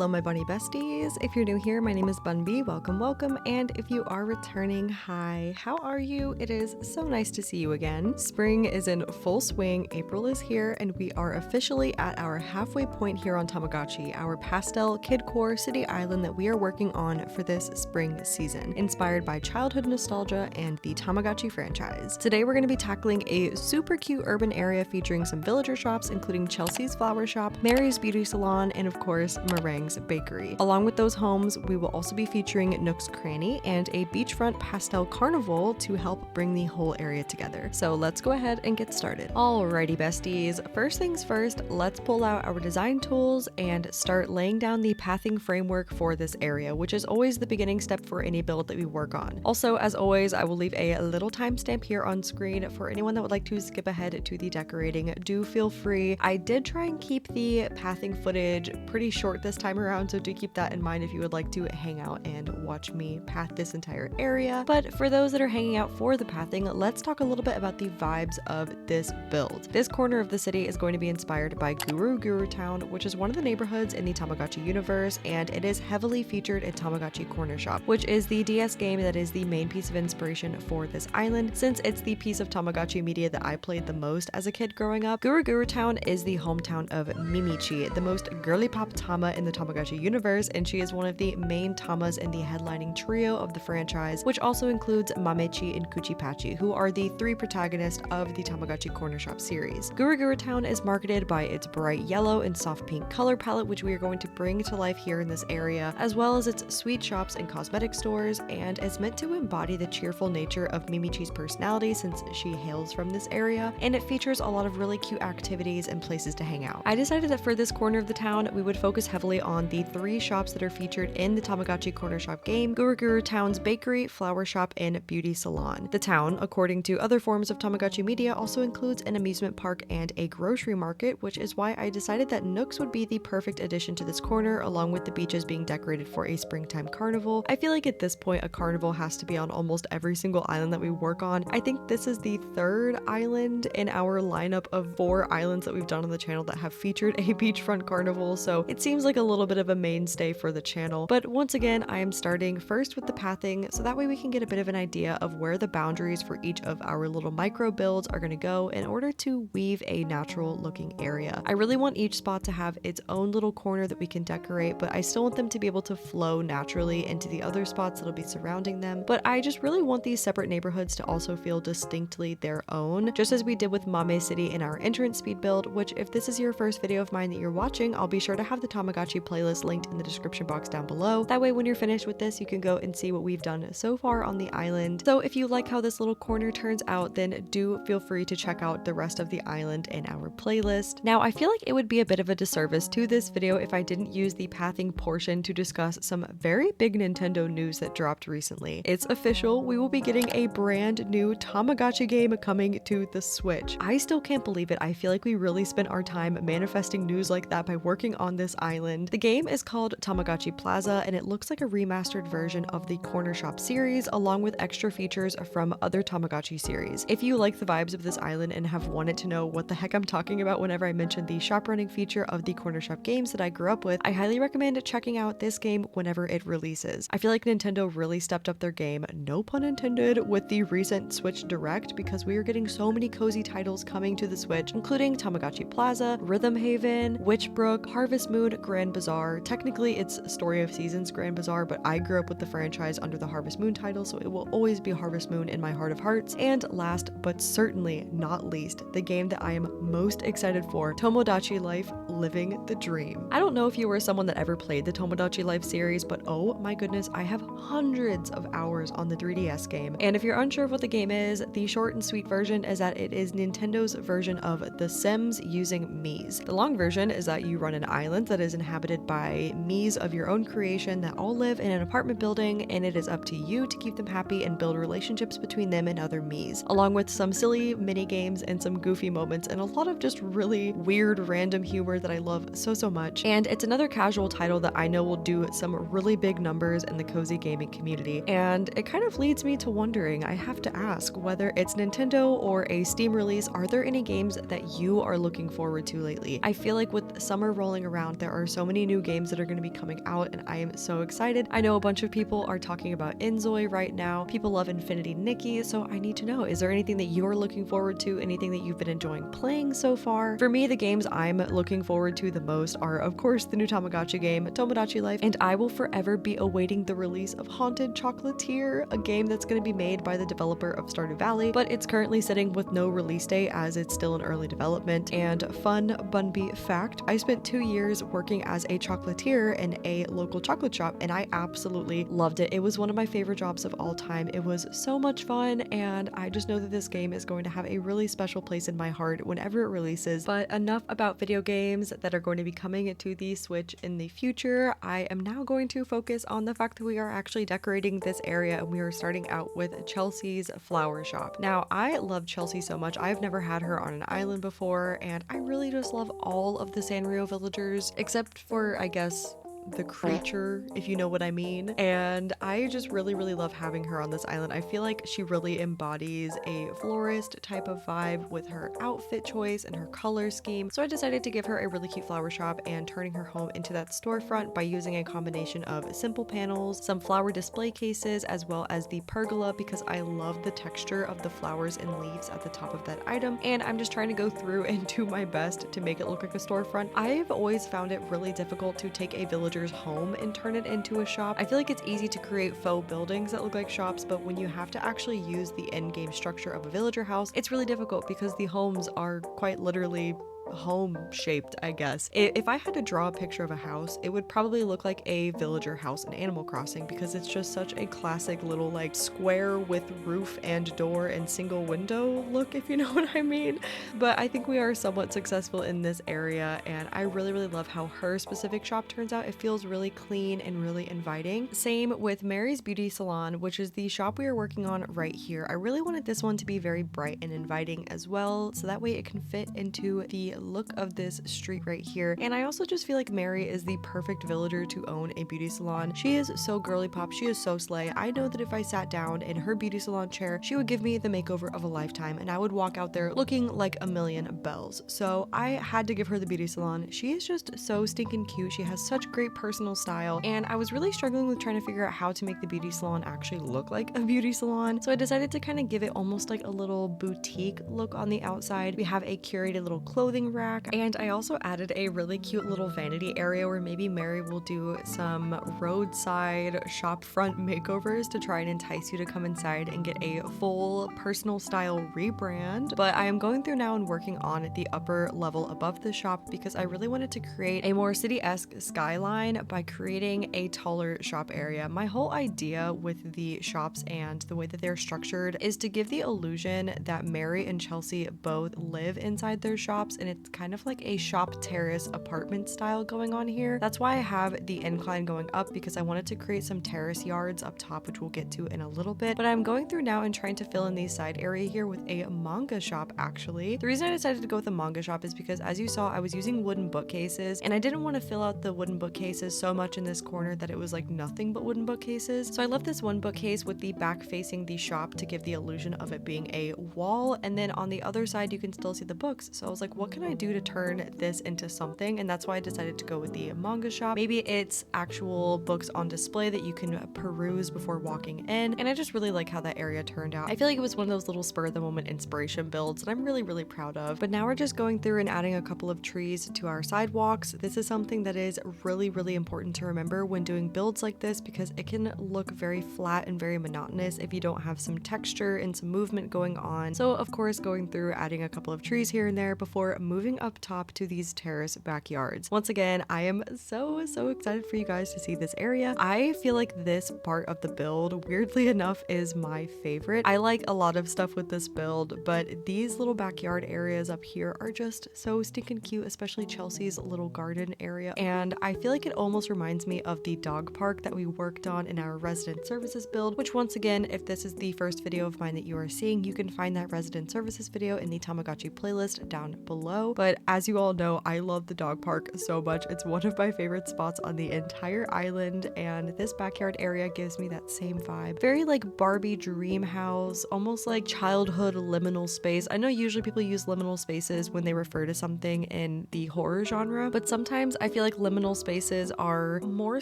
Hello my bunny besties. If you're new here, my name is Bun B. Welcome, and if you are returning, hi, how are you? It is so nice to see you again. Spring is in full swing, April is here, and we are officially at our halfway point here on Tamagotchi, our pastel kid-core city island that we are working on for this spring season, inspired by childhood nostalgia and the Tamagotchi franchise. Today we're going to be tackling a super cute urban area featuring some villager shops, including Chelsea's Flower Shop, Mary's Beauty Salon, and of course, Meringue's Bakery. Along with those homes, we will also be featuring Nook's Cranny and a beachfront pastel carnival to help bring the whole area together. So let's go ahead and get started. Alrighty besties, first things first, let's pull out our design tools and start laying down the pathing framework for this area, which is always the beginning step for any build that we work on. Also, as always, I will leave a little timestamp here on screen for anyone that would like to skip ahead to the decorating. Do feel free. I did try and keep the pathing footage pretty short this time around, so do keep that in mind if you would like to hang out and watch me path this entire area. But for those that are hanging out for the pathing, let's talk a little bit about the vibes of this build. This corner of the city is going to be inspired by Guru Town, which is one of the neighborhoods in the Tamagotchi universe, and it is heavily featured at Tamagotchi Corner Shop, which is the DS game that is the main piece of inspiration for this island, since it's the piece of Tamagotchi media that I played the most as a kid growing up. Guru Town is the hometown of Mimichi, the most girly pop Tama in the Tamagotchi universe, and she is one of the main Tamas in the headlining trio of the franchise, which also includes Mamechi and Kuchipachi, who are the three protagonists of the Tamagotchi Corner Shop series. Guru Town is marketed by its bright yellow and soft pink color palette, which we are going to bring to life here in this area, as well as its sweet shops and cosmetic stores, and is meant to embody the cheerful nature of Mimichi's personality since she hails from this area, and it features a lot of really cute activities and places to hang out. I decided that for this corner of the town, we would focus heavily on the three shops that are featured in the Tamagotchi Corner Shop game: Guru Town's bakery, flower shop, and beauty salon. The town, according to other forms of Tamagotchi media, also includes an amusement park and a grocery market, which is why I decided that Nooks would be the perfect addition to this corner, along with the beaches being decorated for a springtime carnival. I feel like at this point a carnival has to be on almost every single island that we work on. I think this is the third island in our lineup of 4 islands that we've done on the channel that have featured a beachfront carnival, so it seems like a little bit of a mainstay for the channel. But once again, I am starting first with the pathing, so that way we can get a bit of an idea of where the boundaries for each of our little micro builds are going to go in order to weave a natural looking area. I really want each spot to have its own little corner that we can decorate, but I still want them to be able to flow naturally into the other spots that'll be surrounding them. But I just really want these separate neighborhoods to also feel distinctly their own, just as we did with Mame City in our entrance speed build, which if this is your first video of mine that you're watching, I'll be sure to have the Tamagotchi playlist linked in the description box down below. That way when you're finished with this, you can go and see what we've done so far on the island. So if you like how this little corner turns out, then do feel free to check out the rest of the island in our playlist. Now, I feel like it would be a bit of a disservice to this video if I didn't use the pathing portion to discuss some very big Nintendo news that dropped recently. It's official, we will be getting a brand new Tamagotchi game coming to the Switch. I still can't believe it. I feel like we really spent our time manifesting news like that by working on this island. The game is called Tamagotchi Plaza, and it looks like a remastered version of the Corner Shop series, along with extra features from other Tamagotchi series. If you like the vibes of this island and have wanted to know what the heck I'm talking about whenever I mention the shop running feature of the Corner Shop games that I grew up with, I highly recommend checking out this game whenever it releases. I feel like Nintendo really stepped up their game, no pun intended, with the recent Switch Direct, because we are getting so many cozy titles coming to the Switch, including Tamagotchi Plaza, Rhythm Haven, Witchbrook, Harvest Moon, Grand Bazaar. Technically it's Story of Seasons Grand Bazaar, but I grew up with the franchise under the Harvest Moon title, so it will always be Harvest Moon in my heart of hearts. And last but certainly not least, the game that I am most excited for, Tomodachi Life: Living the Dream. I don't know if you were someone that ever played the Tomodachi Life series, but oh my goodness, I have hundreds of hours on the 3DS game. And if you're unsure of what the game is, the short and sweet version is that it is Nintendo's version of The Sims using Miis. The long version is that you run an island that is inhabited by Miis of your own creation that all live in an apartment building, and it is up to you to keep them happy and build relationships between them and other Miis, along with some silly mini games and some goofy moments and a lot of just really weird random humor that I love so much. And it's another casual title that I know will do some really big numbers in the cozy gaming community, and it kind of leads me to wondering, I have to ask, whether it's Nintendo or a Steam release, are there any games that you are looking forward to lately? I feel like with summer rolling around, there are so many new new games that are going to be coming out, and I am so excited. I know a bunch of people are talking about Inzoi right now. People love Infinity Nikki, so I need to know, is there anything that you're looking forward to? Anything that you've been enjoying playing so far? For me, the games I'm looking forward to the most are, of course, the new Tamagotchi game, Tomodachi Life, and I will forever be awaiting the release of Haunted Chocolatier, a game that's going to be made by the developer of Stardew Valley, but it's currently sitting with no release date as it's still in early development. And fun Bunby fact, I spent 2 years working as a chocolatier in a local chocolate shop, and I absolutely loved it. It was one of my favorite jobs of all time. It was so much fun, and I just know that this game is going to have a really special place in my heart whenever it releases. But enough about video games that are going to be coming to the Switch in the future. I am now going to focus on the fact that we are actually decorating this area, and we are starting out with Chelsea's flower shop. Now, I love Chelsea so much. I've never had her on an island before, and I really just love all of the Sanrio villagers, except for, I guess, the creature, if you know what I mean. And I just really love having her on this island. I feel like she really embodies a florist type of vibe with her outfit choice and her color scheme. So I decided to give her a really cute flower shop and turning her home into that storefront by using a combination of simple panels, some flower display cases, as well as the pergola, because I love the texture of the flowers and leaves at the top of that item. And I'm just trying to go through and do my best to make it look like a storefront. I've always found it really difficult to take a villager's home and turn it into a shop. I feel like it's easy to create faux buildings that look like shops, but when you have to actually use the end game structure of a villager house, it's really difficult because the homes are quite literally home shaped, I guess. If I had to draw a picture of a house, it would probably look like a villager house in Animal Crossing, because it's just such a classic little like square with roof and door and single window look, if you know what I mean. But I think we are somewhat successful in this area, and I really love how her specific shop turns out. It feels really clean and really inviting. Same with Mary's Beauty Salon, which is the shop we are working on right here. I really wanted this one to be very bright and inviting as well, so that way it can fit into the look of this street right here. And I also just feel like Mary is the perfect villager to own a beauty salon. She is so girly pop, she is so slay. I know that if I sat down in her beauty salon chair, she would give me the makeover of a lifetime, and I would walk out there looking like a million bells. So I had to give her the beauty salon. She is just so stinking cute. She has such great personal style, and I was really struggling with trying to figure out how to make the beauty salon actually look like a beauty salon. So I decided to kind of give it almost like a little boutique look on the outside. We have a curated little clothing rack, and I also added a really cute little vanity area where maybe Mary will do some roadside shop front makeovers to try and entice you to come inside and get a full personal style rebrand. But I am going through now and working on the upper level above the shop because I really wanted to create a more city-esque skyline by creating a taller shop area. My whole idea with the shops and the way that they're structured is to give the illusion that Mary and Chelsea both live inside their shops, and it's kind of like a shop terrace apartment style going on here. That's why I have the incline going up, because I wanted to create some terrace yards up top, which we'll get to in a little bit. But I'm going through now and trying to fill in the side area here with a manga shop actually. The reason I decided to go with a manga shop is because, as you saw, I was using wooden bookcases, and I didn't want to fill out the wooden bookcases so much in this corner that it was like nothing but wooden bookcases. So I left this one bookcase with the back facing the shop to give the illusion of it being a wall, and then on the other side you can still see the books. So I was like, what can I do to turn this into something? And that's why I decided to go with the manga shop. Maybe it's actual books on display that you can peruse before walking in, and I just really like how that area turned out. I feel like it was one of those little spur of the moment inspiration builds that I'm really proud of. But now we're just going through and adding a couple of trees to our sidewalks. This is something that is really important to remember when doing builds like this, because it can look very flat and very monotonous if you don't have some texture and some movement going on. So of course, going through adding a couple of trees here and there before moving up top to these terrace backyards. Once again, I am so excited for you guys to see this area. I feel like this part of the build, weirdly enough, is my favorite. I like a lot of stuff with this build, but these little backyard areas up here are just so stinking cute, especially Chelsea's little garden area. And I feel like it almost reminds me of the dog park that we worked on in our resident services build, which once again, if this is the first video of mine that you are seeing, you can find that resident services video in the Tamagotchi playlist down below. below. But as you all know, I love the dog park so much. It's one of my favorite spots on the entire island, and this backyard area gives me that same vibe. Very like Barbie dream house, almost like childhood liminal space. I know usually people use liminal spaces when they refer to something in the horror genre, but sometimes I feel like liminal spaces are more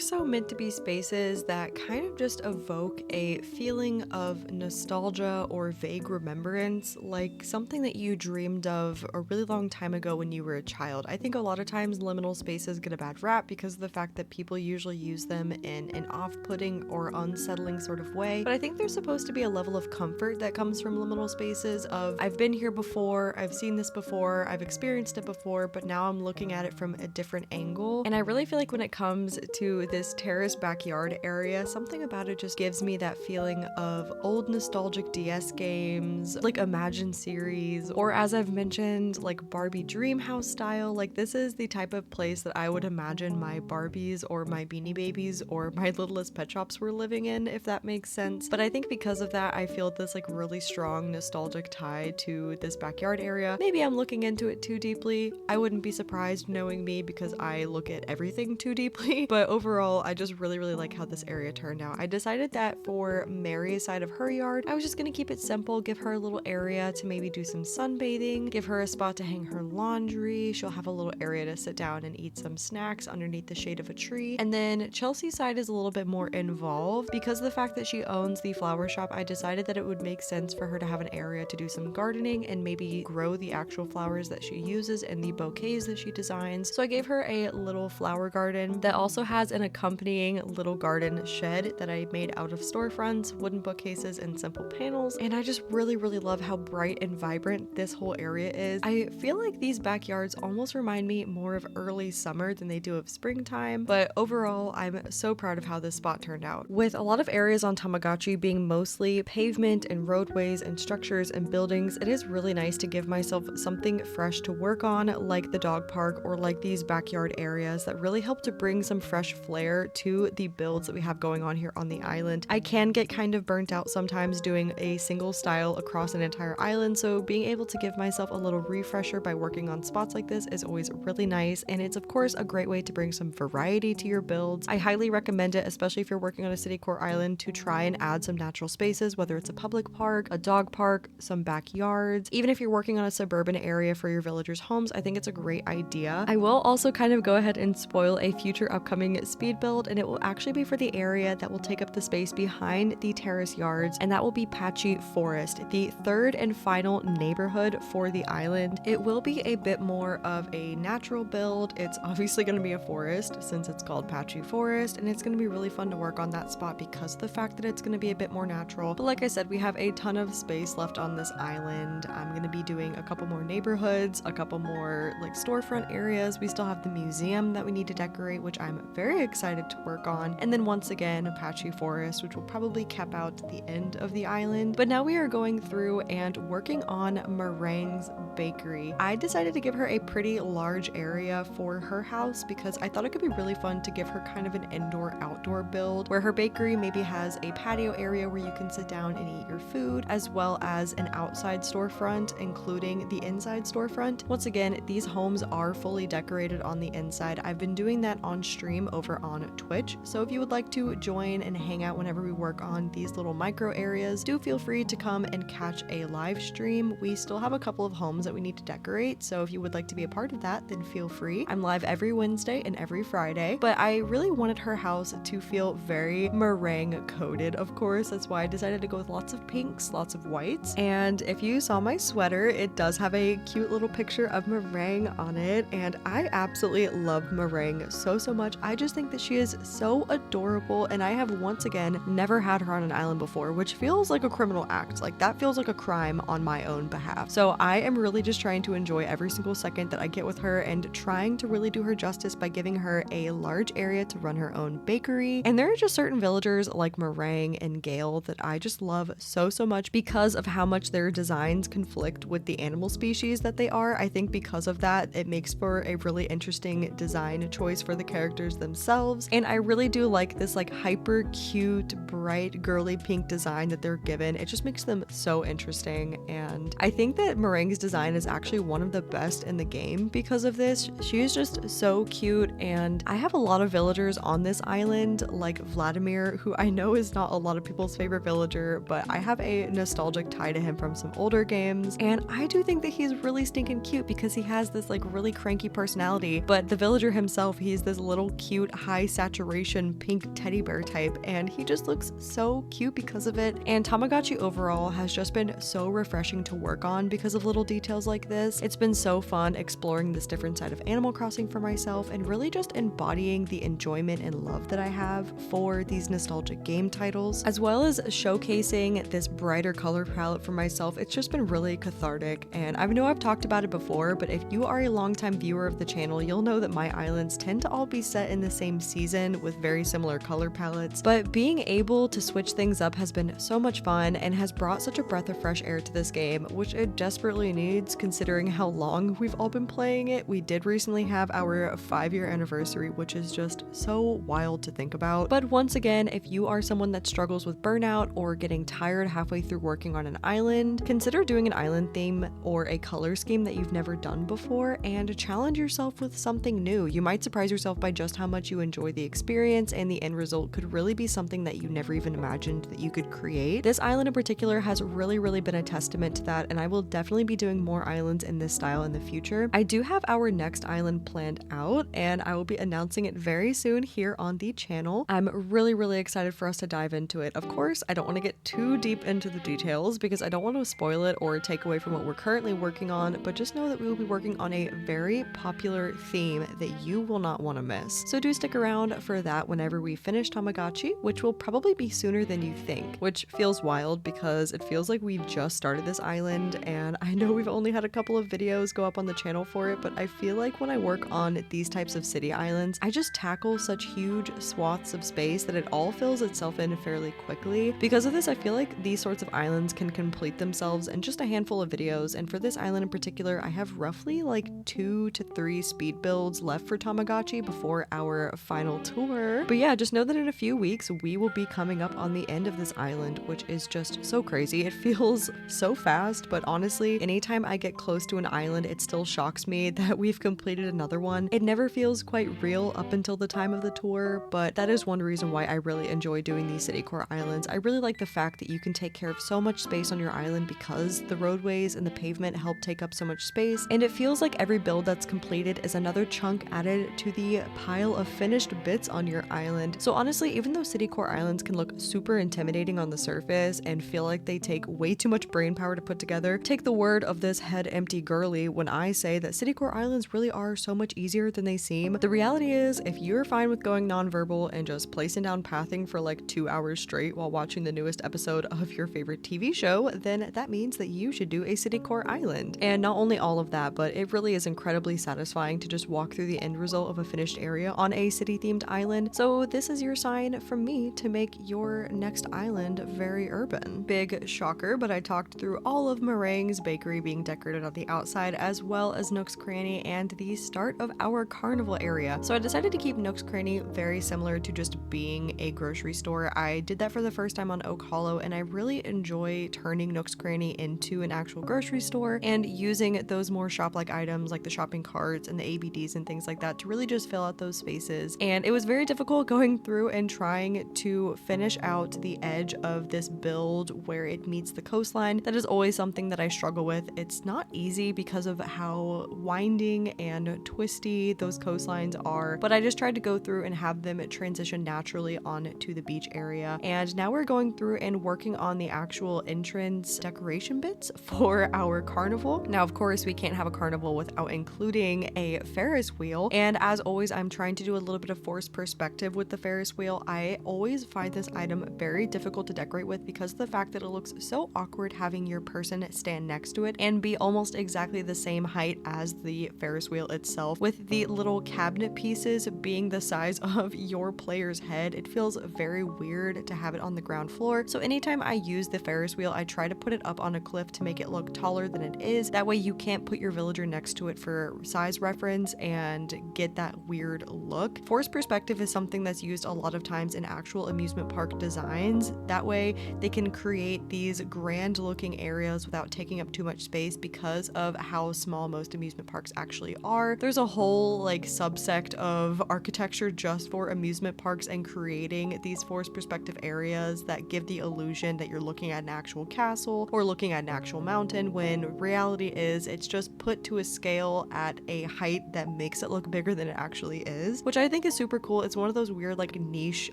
so meant to be spaces that kind of just evoke a feeling of nostalgia or vague remembrance, like something that you dreamed of a really long time ago when you were a child. I think a lot of times liminal spaces get a bad rap because of the fact that people usually use them in an off-putting or unsettling sort of way, but I think there's supposed to be a level of comfort that comes from liminal spaces of, I've been here before, I've seen this before, I've experienced it before, but now I'm looking at it from a different angle. And I really feel like when it comes to this terrace backyard area, something about it just gives me that feeling of old nostalgic DS games, like Imagine series, or as I've mentioned, like Barbie dream house style. Like this is the type of place that I would imagine my Barbies or my Beanie Babies or my Littlest Pet Shops were living in, if that makes sense. But I think because of that, I feel this like really strong nostalgic tie to this backyard area. Maybe I'm looking into it too deeply. I wouldn't be surprised knowing me because I look at everything too deeply. But overall, I just really like how this area turned out. I decided that for Mary's side of her yard, I was just gonna keep it simple, give her a little area to maybe do some sunbathing, give her a spot to hang her laundry. She'll have a little area to sit down and eat some snacks underneath the shade of a tree. And then Chelsea's side is a little bit more involved. Because of the fact that she owns the flower shop, I decided that it would make sense for her to have an area to do some gardening and maybe grow the actual flowers that she uses and the bouquets that she designs. So I gave her a little flower garden that also has an accompanying little garden shed that I made out of storefronts, wooden bookcases, and simple panels. And I just really love how bright and vibrant this whole area is. I feel like these backyards almost remind me more of early summer than they do of springtime, but overall, I'm so proud of how this spot turned out. With a lot of areas on Tamagotchi being mostly pavement and roadways and structures and buildings, it is really nice to give myself something fresh to work on, like the dog park or like these backyard areas that really help to bring some fresh flair to the builds that we have going on here on the island. I can get kind of burnt out sometimes doing a single style across an entire island, so being able to give myself a little refresher by working on spots like this is always really nice, and it's of course a great way to bring some variety to your builds. I highly recommend it, especially if you're working on a citycore island, to try and add some natural spaces, whether it's a public park, a dog park, some backyards. Even if you're working on a suburban area for your villagers' homes, I think it's a great idea. I will also kind of go ahead and spoil a future upcoming speed build, and it will actually be for the area that will take up the space behind the terrace yards, and that will be Patchy Forest, the third and final neighborhood for the island. It will be a bit more of a natural build. It's obviously going to be a forest since it's called Patchy Forest, and it's going to be really fun to work on that spot because of the fact that it's going to be a bit more natural. But like I said, we have a ton of space left on this island. I'm going to be doing a couple more neighborhoods, a couple more like storefront areas. We still have the museum that we need to decorate, which I'm very excited to work on. And then once again, Patchy Forest, which will probably cap out the end of the island. But now we are going through and working on Meringue's bakery. I decided to give her a pretty large area for her house because I thought it could be really fun to give her kind of an indoor-outdoor build where her bakery maybe has a patio area where you can sit down and eat your food, as well as an outside storefront, including the inside storefront. Once again, these homes are fully decorated on the inside. I've been doing that on stream over on Twitch, so if you would like to join and hang out whenever we work on these little micro areas, do feel free to come and catch a live stream. We still have a couple of homes that we need to decorate, so if you would like to be a part of that, then feel free. I'm live every Wednesday and every Friday, but I really wanted her house to feel very meringue coated, of course. That's why I decided to go with lots of pinks, lots of whites. And if you saw my sweater, it does have a cute little picture of meringue on it, and I absolutely love meringue so much. I just think that she is so adorable, and I have once again never had her on an island before, which feels like a criminal act. Like that feels like a crime on my own behalf. So I am really just trying to enjoy every single second that I get with her and trying to really do her justice by giving her a large area to run her own bakery. And there are just certain villagers like Meringue and Gale that I just love so much because of how much their designs conflict with the animal species that they are. I think because of that, it makes for a really interesting design choice for the characters themselves. And I really do like this like hyper cute, bright, girly pink design that they're given. It just makes them so interesting. And I think that Meringue's design is actually one of of the best in the game because of this. She is just so cute, and I have a lot of villagers on this island, like Vladimir, who I know is not a lot of people's favorite villager, but I have a nostalgic tie to him from some older games, and I do think that he's really stinking cute because he has this like really cranky personality. But the villager himself, he's this little cute high saturation pink teddy bear type, and he just looks so cute because of it. And Tamagotchi overall has just been so refreshing to work on because of little details like this. It's been so fun exploring this different side of Animal Crossing for myself and really just embodying the enjoyment and love that I have for these nostalgic game titles, as well as showcasing this brighter color palette for myself. It's just been really cathartic, and I know I've talked about it before, but if you are a longtime viewer of the channel, you'll know that my islands tend to all be set in the same season with very similar color palettes, but being able to switch things up has been so much fun and has brought such a breath of fresh air to this game, which it desperately needs considering how long we've all been playing it. We did recently have our 5-year anniversary, which is just so wild to think about. But once again, if you are someone that struggles with burnout or getting tired halfway through working on an island, consider doing an island theme or a color scheme that you've never done before and challenge yourself with something new. You might surprise yourself by just how much you enjoy the experience, and the end result could really be something that you never even imagined that you could create. This island in particular has really been a testament to that, and I will definitely be doing more islands in this style in the future. I do have our next island planned out, and I will be announcing it very soon here on the channel. I'm really excited for us to dive into it. Of course, I don't want to get too deep into the details because I don't want to spoil it or take away from what we're currently working on, but just know that we will be working on a very popular theme that you will not want to miss. So do stick around for that whenever we finish Tamagotchi, which will probably be sooner than you think, which feels wild because it feels like we've just started this island, and I know we've only had a couple of videos go up on the channel for it, but I feel like when I work on these types of city islands, I just tackle such huge swaths of space that it all fills itself in fairly quickly. Because of this, I feel like these sorts of islands can complete themselves in just a handful of videos, and for this island in particular, I have roughly like 2 to 3 speed builds left for Tamagotchi before our final tour. But yeah, just know that in a few weeks, we will be coming up on the end of this island, which is just so crazy. It feels so fast, but honestly, anytime I get close to an island, it still shocks me that we've completed another one. It never feels quite real up until the time of the tour, but that is one reason why I really enjoy doing these citycore islands. I really like the fact that you can take care of so much space on your island because the roadways and the pavement help take up so much space, and it feels like every build that's completed is another chunk added to the pile of finished bits on your island. So honestly, even though citycore islands can look super intimidating on the surface and feel like they take way too much brain power to put together, take the word of this head empty girly when I say that citycore islands really are so much easier than they seem. The reality is, if you're fine with going nonverbal and just placing down pathing for like 2 hours straight while watching the newest episode of your favorite TV show, then that means that you should do a citycore island. And not only all of that, but it really is incredibly satisfying to just walk through the end result of a finished area on a city themed island. So this is your sign from me to make your next island very urban. Big shocker, but I talked through all of Meringue's bakery being decorated on the outside, as well as Nook's Cranny and the start of our Carnival area. So I decided to keep Nook's Cranny very similar to just being a grocery store. I did that for the first time on Oak Hollow, and I really enjoy turning Nook's Cranny into an actual grocery store and using those more shop-like items like the shopping carts and the ABDs and things like that to really just fill out those spaces. And it was very difficult going through and trying to finish out the edge of this build where it meets the coastline. That is always something that I struggle with. It's not easy because of how winding and twisty those coastlines are, but I just tried to go through and have them transition naturally onto the beach area. And now we're going through and working on the actual entrance decoration bits for our carnival. Now, of course, we can't have a carnival without including a Ferris wheel. And as always, I'm trying to do a little bit of forced perspective with the Ferris wheel. I always find this item very difficult to decorate with because of the fact that it looks so awkward having your person stand next to it and be almost exactly the same height as the Ferris wheel itself, with the little cabinet pieces being the size of your player's head. It feels very weird to have it on the ground floor. So anytime I use the Ferris wheel, I try to put it up on a cliff to make it look taller than it is. That way you can't put your villager next to it for size reference and get that weird look. Forced perspective is something that's used a lot of times in actual amusement park designs. That way they can create these grand looking areas without taking up too much space because of of how small most amusement parks actually are. There's a whole like subsect of architecture just for amusement parks and creating these forced perspective areas that give the illusion that you're looking at an actual castle or looking at an actual mountain, when reality is it's just put to a scale at a height that makes it look bigger than it actually is, which I think is super cool. It's one of those weird like niche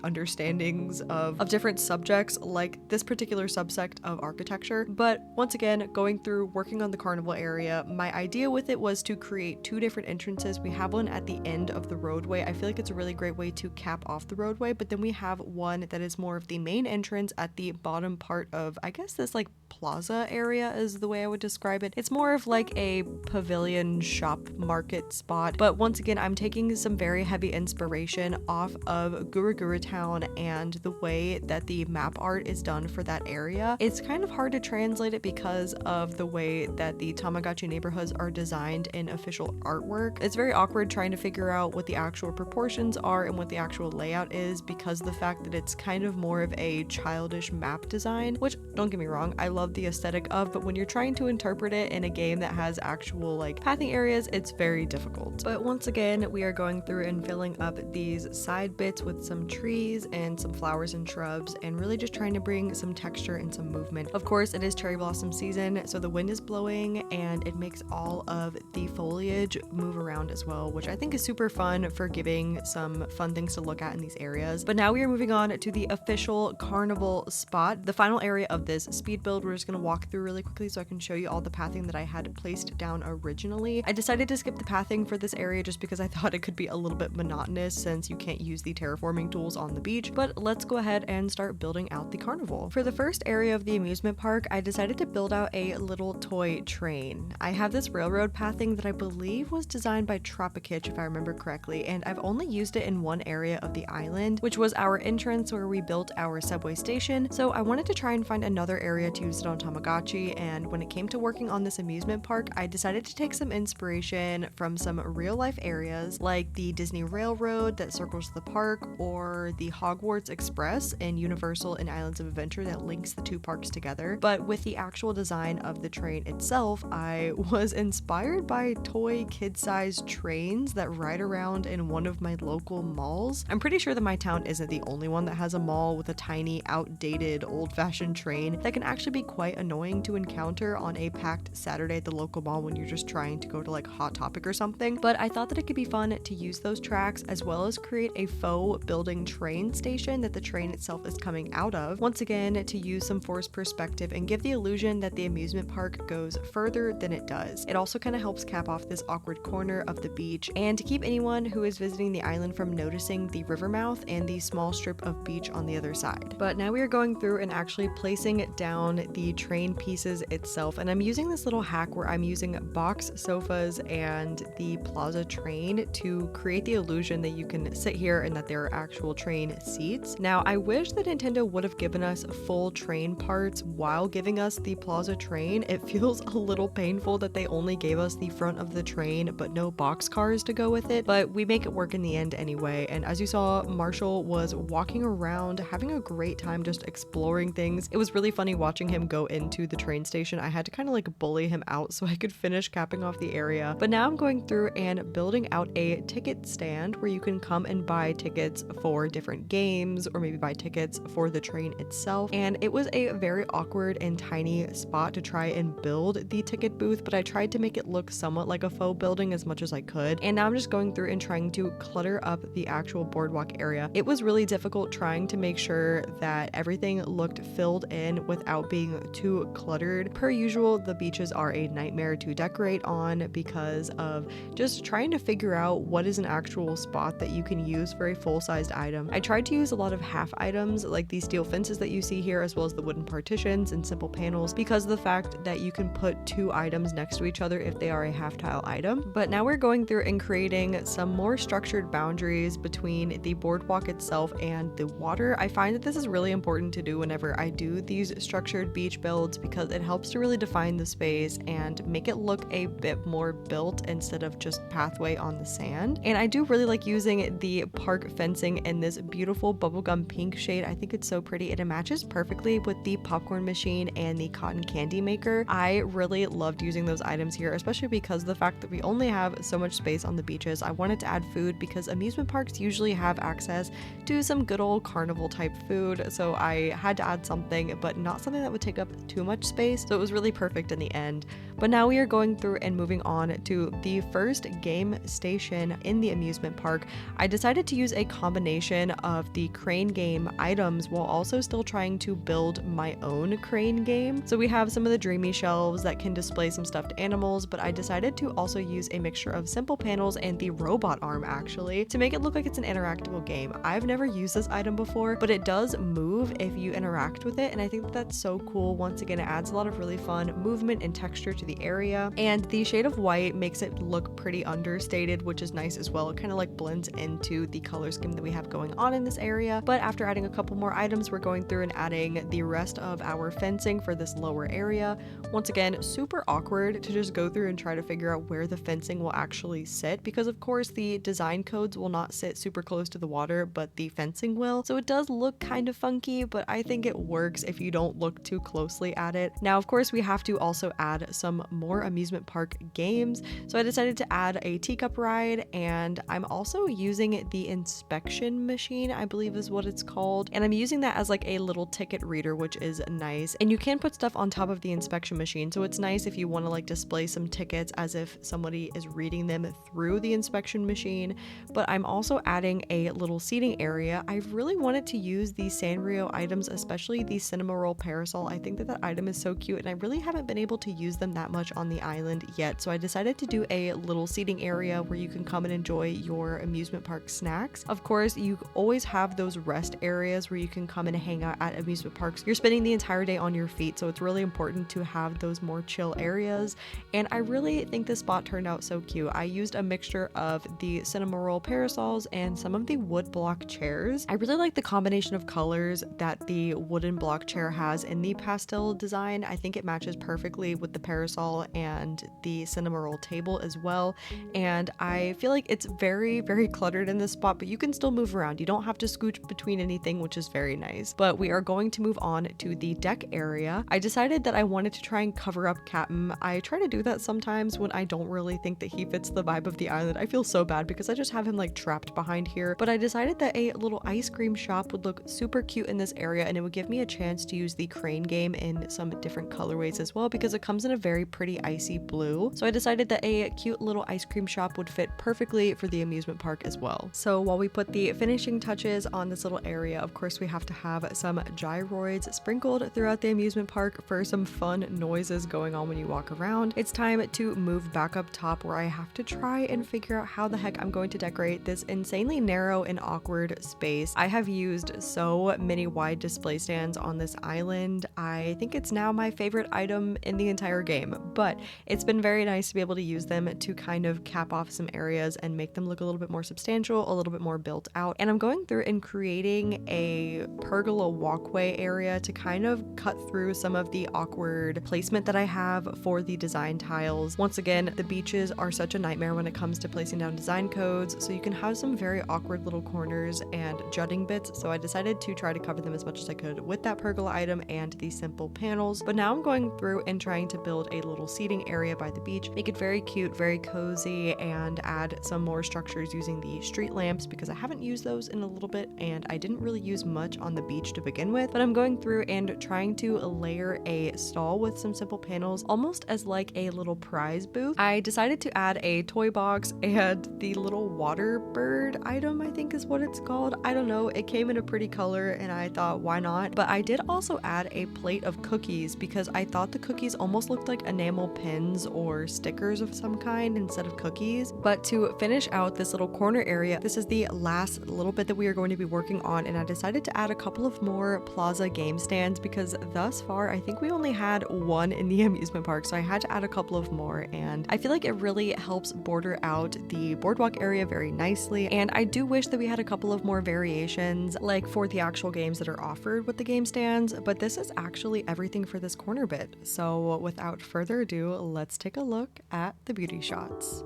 understandings of different subjects, like this particular subsect of architecture. But once again, going through working on the carnival area, my idea with it was to create two different entrances. We have one at the end of the roadway. I feel like it's a really great way to cap off the roadway, but then we have one that is more of the main entrance at the bottom part of, I guess, this like plaza area is the way I would describe it. It's more of like a pavilion shop market spot, but once again, I'm taking some very heavy inspiration off of Guru Guru Town and the way that the map art is done for that area. It's kind of hard to translate it because of the way that the Tamagotchi neighborhoods are designed in official artwork. It's very awkward trying to figure out what the actual proportions are and what the actual layout is, because of the fact that it's kind of more of a childish map design, which, don't get me wrong, I love the aesthetic of, but when you're trying to interpret it in a game that has actual like pathing areas, it's very difficult. But once again, we are going through and filling up these side bits with some trees and some flowers and shrubs, and really just trying to bring some texture and some movement. Of course, it is cherry blossom season, so the wind is blowing and it makes all of the foliage move around as well, which I think is super fun for giving some fun things to look at in these areas. But now we are moving on to the official carnival spot, the final area of this speed build. We're just going to walk through really quickly so I can show you all the pathing that I had placed down originally. I decided to skip the pathing for this area just because I thought it could be a little bit monotonous since you can't use the terraforming tools on the beach, but let's go ahead and start building out the carnival. For the first area of the amusement park, I decided to build out a little toy train. I have this railroad pathing that I believe was designed by Tropicitch, if I remember correctly, and I've only used it in one area of the island, which was our entrance where we built our subway station, so I wanted to try and find another area to use it on Tamagotchi. And when it came to working on this amusement park, I decided to take some inspiration from some real life areas like the Disney Railroad that circles the park, or the Hogwarts Express in Universal and Islands of Adventure that links the two parks together. But with the actual design of the train itself, I was inspired by toy kid-sized trains that ride around in one of my local malls. I'm pretty sure that my town isn't the only one that has a mall with a tiny, outdated, old-fashioned train that can actually be quite annoying to encounter on a packed Saturday at the local mall when you're just trying to go to like Hot Topic or something. But I thought that it could be fun to use those tracks as well as create a faux building train station that the train itself is coming out of. Once again, to use some forced perspective and give the illusion that the amusement park goes further than it does. It also kind of helps cap off this awkward corner of the beach and to keep anyone who is visiting the island from noticing the river mouth and the small strip of beach on the other side. But now we are going through and actually placing down the train pieces itself, and I'm using this little hack where I'm using box sofas and the plaza train to create the illusion that you can sit here and that there are actual train seats. Now, I wish that Nintendo would have given us full train parts while giving us the plaza train. It feels a little painful that they only gave us the front of the train but no box cars to go with it, but we make it work in the end anyway. And as you saw, Marshall was walking around having a great time just exploring things. It was really funny watching him go into the train station. I had to kind of like bully him out so I could finish capping off the area. But now I'm going through and building out a ticket stand where you can come and buy tickets for different games or maybe buy tickets for the train itself. And it was a very awkward and tiny spot to try and build the ticket booth, but I tried to make it look somewhat like a faux building as much as I could. And now I'm just going through and trying to clutter up the actual boardwalk area. It was really difficult trying to make sure that everything looked filled in without being too cluttered. Per usual, the beaches are a nightmare to decorate on because of just trying to figure out what is an actual spot that you can use for a full-sized item. I tried to use a lot of half items like these steel fences that you see here, as well as the wooden partitions and simple panels, because of the fact that you can put two items next to each other if they are a half tile item. But now we're going through and creating some more structured boundaries between the boardwalk itself and the water. I find that this is really important to do whenever I do these structured beach builds because it helps to really define the space and make it look a bit more built instead of just pathway on the sand. And I do really like using the park fencing in this beautiful bubblegum pink shade. I think it's so pretty and it matches perfectly with the popcorn machine and the cotton candy maker. I really loved using those items here, especially because of the fact that we only have so much space on the beaches. I wanted to add food because amusement parks usually have access to some good old carnival type food, so I had to add something, but not something that would take up too much space, so it was really perfect in the end. But now we are going through and moving on to the first game station in the amusement park. I decided to use a combination of the crane game items while also still trying to build my own crane game. So we have some of the dreamy shelves that can display some stuffed animals, but I decided to also use a mixture of simple panels and the robot arm actually to make it look like it's an interactable game. I've never used this item before, but it does move if you interact with it, and I think that that's so cool. Once again, it adds a lot of really fun movement and texture to the area, and the shade of white makes it look pretty understated, which is nice as well. It kind of like blends into the color scheme that we have going on in this area. But after adding a couple more items, we're going through and adding the rest of our fencing for this lower area. Once again, super awkward to just go through and try to figure out where the fencing will actually sit, because of course the design codes will not sit super close to the water, but the fencing will. So it does look kind of funky, but I think it works if you don't look too closely at it. Now, of course, we have to also add some more amusement park games. So I decided to add a teacup ride, and I'm also using the inspection machine, I believe is what it's called. And I'm using that as like a little ticket reader, which is nice. And you can put stuff on top of the inspection machine. So it's nice if you want to like display some tickets as if somebody is reading them through the inspection machine. But I'm also adding a little seating area. I really wanted to use the Sanrio items, especially the cinema roll parasol. I think that that item is so cute, and I really haven't been able to use them that much on the island yet. So I decided to do a little seating area where you can come and enjoy your amusement park snacks. Of course, you always have those rest areas where you can come and hang out at amusement parks. You're spending the entire day on your feet, so it's really important to have those more chill areas. And I really think this spot turned out so cute. I used a mixture of the cinema roll parasols and some of the wood block chairs. I really like the combination of colors that the wooden block chair has in the pastel design. I think it matches perfectly with the parasol and the cinema roll table as well. And I feel like it's very, very cluttered in this spot, but you can still move around. You don't have to scooch between anything, which is very nice. But we are going to move on to the deck area. I decided that I wanted to try and cover up Captain. I try to do that sometimes when I don't really think that he fits the vibe of the island. I feel so bad because I just have him like trapped behind here. But I decided that a little ice cream shop would look super cute in this area, and it would give me a chance to use the crane game in some different colorways as well, because it comes in a very pretty icy blue. So I decided that a cute little ice cream shop would fit perfectly for the amusement park as well. So while we put the finishing touches on this little area, of course we have to have some gyroids sprinkled throughout the amusement park for some fun noises going on when you walk around. It's time to move back up top, where I have to try and figure out how the heck I'm going to decorate this insanely narrow and awkward space. I have used so many wide display stands on this island. I think it's now my favorite item in the entire game, but it's been very nice to be able to use them to kind of cap off some areas and make them look a little bit more substantial, a little bit more built out. And I'm going through and creating a pergola walkway area to kind of cut through some of the awkward placement that I have for the design tiles. Once again, the beaches are such a nightmare when it comes to placing down design codes, so you can have some very awkward little corners and jutting bits. So I decided to try to cover them as much as I could with that pergola item and the simple panels. But now I'm going through and trying to build a little seating area by the beach, make it very cute, very cozy, and add some more structures using the street lamps because I haven't used those in a little bit and I didn't really use much on the beach to begin with. But I'm going through and trying to layer a stall with some simple panels, almost as like a little prize booth. I decided to add a toy box and the little water bird item, I think is what it's called. I don't know, it came in a pretty color and I thought why not. But I did also add a plate of cookies because I thought the cookies almost looked like enamel pins or stickers of some kind instead of cookies. But to finish out this little corner area, this is the last little bit that we are going to be working on, and I decided to add a couple of more plaza game stands because thus far I think we only had one in the amusement park, so I had to add a couple of more, and I feel like it really helps border out the boardwalk area very nicely. And I do wish that we had a couple of more variations like for the actual games that are offered with the game stands, but this is actually actually everything for this corner bit. So without further ado, let's take a look at the beauty shots.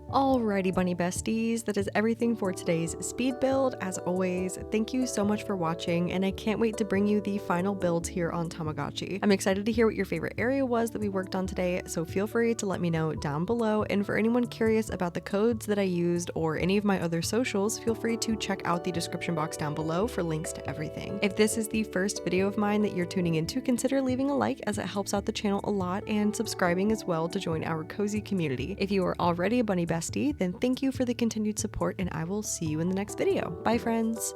Alrighty bunny besties, that is everything for today's speed build. As always, thank you so much for watching, and I can't wait to bring you the final builds here on Tamagotchi. I'm excited to hear what your favorite area was that we worked on today, so feel free to let me know down below. And for anyone curious about the codes that I used or any of my other socials, feel free to check out the description box down below for links to everything. If this is the first video of mine that you're tuning into, consider leaving a like as it helps out the channel a lot, and subscribing as well to join our cozy community. If you are already a bunny bestie, then thank you for the continued support, and I will see you in the next video. Bye friends!